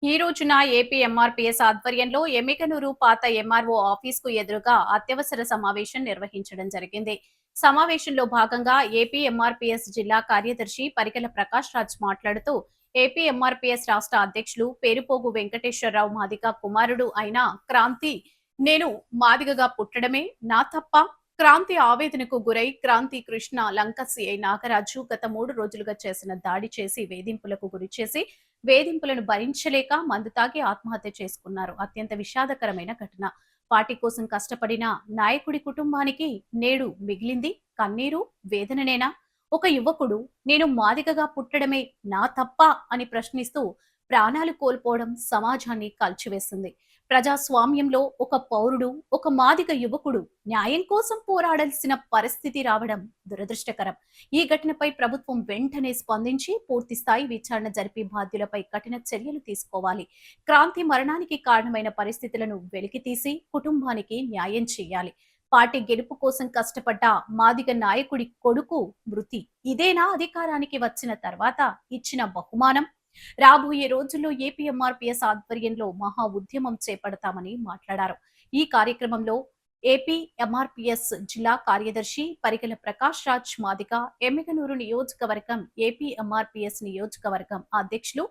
ఈ రోజున AP MRPS ఆధ్వర్యంలో ఎమ్మికనూరు పాత ఎంఆర్ఓ ఆఫీస్ కు ఎదురుగా అత్యవసర సమావేశం నిర్వహించడం జరిగింది. సమావేశంలో భాగంగా ఏపీ ఎంఆర్పీఎస్ జిల్లా కార్యదర్శి పరికల ప్రకాష్ రాజ్ మాట్లాడుతూ ఏపీ ఎంఆర్పీఎస్ రాష్ట్ర అధ్యక్షులు పేరుపోగు వెంకటేశ్వరరావు మాదిగ కుమారుడు అయిన క్రాంతి నేను మాదిగగా పుట్టడమే నా తప్ప. క్రాంతి ఆవేదనకు గురై క్రాంతి కృష్ణ లంక సిఐ నాగరాజు గత 3 రోజులుగా చేసిన దాడి చేసి వేధింపులకు గురిచేసి వేధింపులను భరించలేక మందు తాగి ఆత్మహత్య చేసుకున్నారు. అత్యంత విషాదకరమైన ఘటన. పార్టీ కోసం కష్టపడిన నాయకుడి కుటుంబానికి నేడు మిగిలింది కన్నీరు, వేదననేనా? ఒక యువకుడు నేను మాదిగగా పుట్టడమే నా తప్ప అని ప్రశ్నిస్తూ ప్రాణాలు కోల్పోవడం సమాజాన్ని కల్చివేసింది. ప్రజాస్వామ్యంలో ఒక పౌరుడు, ఒక మాదిగ యువకుడు న్యాయం కోసం పోరాడాల్సిన పరిస్థితి రావడం దురదృష్టకరం. ఈ ఘటనపై ప్రభుత్వం వెంటనే స్పందించి పూర్తి స్థాయి విచారణ జరిపి బాధ్యులపై కఠిన చర్యలు తీసుకోవాలి. క్రాంతి మరణానికి కారణమైన పరిస్థితులను వెలికితీసి కుటుంబానికి న్యాయం చేయాలి. పార్టీ గెలుపు కోసం కష్టపడ్డ మాదిగ నాయకుడి కొడుకు మృతి ఇదేనా అధికారానికి వచ్చిన తర్వాత ఇచ్చిన బహుమానం? రాబోయే రోజుల్లో ఏపీ ఎంఆర్పీఎస్ ఆధ్వర్యంలో మహా ఉద్యమం చేపడతామని మాట్లాడారు. ఈ కార్యక్రమంలో ఏపీ ఎంఆర్పీఎస్ జిల్లా కార్యదర్శి పరికల ప్రకాష్ రాజ్ మాదిగ, ఎమ్మిగనూరు నియోజకవర్గం ఏపీ ఎంఆర్పీఎస్ నియోజకవర్గం అధ్యక్షులు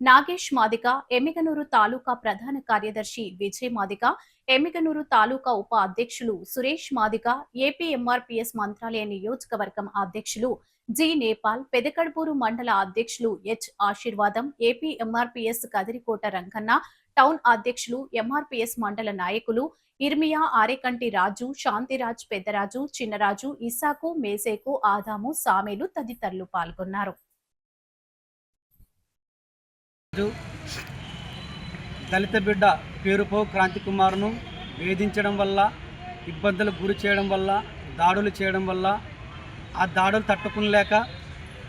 నాగేష్ మాదిగ, ఎమ్మిగనూరు తాలూకా ప్రధాన కార్యదర్శి విజయ్ మాదిగ, ఎమ్మిగనూరు తాలూకా ఉప అధ్యక్షులు సురేష్ మాదిగ, ఏపీ ఎంఆర్పీఎస్ మంత్రాలయ నియోజకవర్గం అధ్యక్షులు జి నేపాల్, పెదకడ్పూరు మండల అధ్యక్షులు హెచ్ ఆశీర్వాదం, AP MRPS Kadirikota Ranganna, town అధ్యక్షులు ఎంఆర్పీఎస్ మండల నాయకులు ఇర్మియా, ఆరేకంటి రాజు, శాంతిరాజ్, పెద్దరాజు, చిన్నరాజు, ఇసాకు, మేసేకు, ఆదాము, సామేలు తదితరులు పాల్గొన్నారు. దళిత బిడ్డ పేరుపో క్రాంతి కుమార్ను వేధించడం వల్ల, ఇబ్బందులకు గురి చేయడం వల్ల, దాడులు చేయడం వల్ల, ఆ దాడులు తట్టుకునలేక,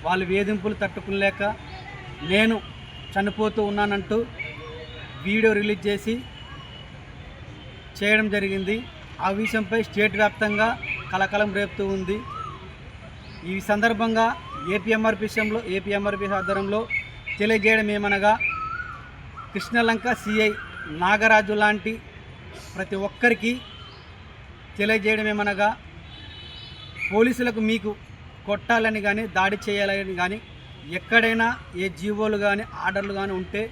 వాళ్ళ వేధింపులు తట్టుకునలేక నేను చనిపోతూ ఉన్నానంటూ వీడియో రిలీజ్ చేసి చేయడం జరిగింది. ఆ విషయంపై స్టేట్ వ్యాప్తంగా కలకలం రేపుతూ ఉంది. ఈ సందర్భంగా ఏపీ ఎంఆర్పీ ఆధ్వర్యంలో తెలియజేయడం ఏమనగా, కృష్ణలంక సిఐ నాగరాజు లాంటి ప్రతి ఒక్కరికి తెలియజేయడం ఏమనగా, పోలీసులకు మీకు కొట్టాలని కానీ దాడి చేయాలని కానీ ఎక్కడైనా ఏ జీవోలు కానీ ఆర్డర్లు కానీ ఉంటే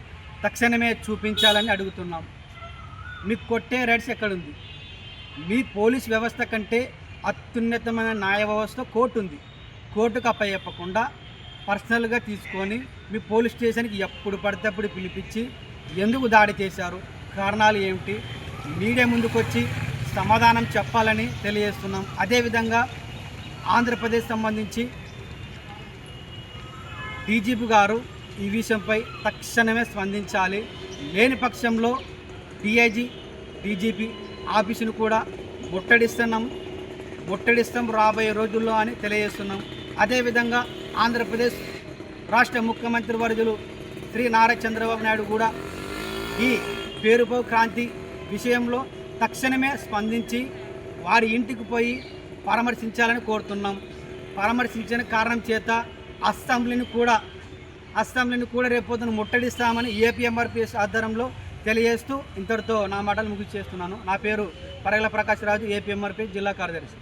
తక్షణమే చూపించాలని అడుగుతున్నాం. మీకు కొట్టే రైట్స్ ఎక్కడుంది? మీ పోలీస్ వ్యవస్థ కంటే అత్యున్నతమైన న్యాయ వ్యవస్థ కోర్టు ఉంది. కోర్టుకు అప్పచెప్పకుండా పర్సనల్గా తీసుకొని మీ పోలీస్ స్టేషన్కి ఎప్పుడు పడితే అప్పుడు పిలిపించి ఎందుకు దాడి చేశారు, కారణాలు ఏమిటి, మీడియా ముందుకొచ్చి సమాధానం చెప్పాలని తెలియజేస్తున్నాం. అదేవిధంగా ఆంధ్రప్రదేశ్ సంబంధించి డీజీపీ గారు ఈ విషయంపై తక్షణమే స్పందించాలి. లేని పక్షంలో డీజీపీ ఆఫీసును కూడా ముట్టడిస్తాం రాబోయే రోజుల్లో అని తెలియజేస్తున్నాం. అదేవిధంగా ఆంధ్రప్రదేశ్ రాష్ట్ర ముఖ్యమంత్రి వర్యులు శ్రీ నారా చంద్రబాబు నాయుడు కూడా ఈ పేరుపో క్రాంతి విషయంలో తక్షణమే స్పందించి వారి ఇంటికి పోయి పరామర్శించాలని కోరుతున్నాం. పరామర్శించిన కారణం చేత అసెంబ్లీని కూడా రేపొద్దున ముట్టడిస్తామని ఏపీ ఎంఆర్పీఎస్ ఆధ్వర్యంలో తెలియజేస్తూ ఇంతటితో నా మాటలు ముగిచేస్తున్నాను. నా పేరు పరికల ప్రకాష్ రాజు, ఏపీ ఎంఆర్పీఎస్ జిల్లా కార్యదర్శి.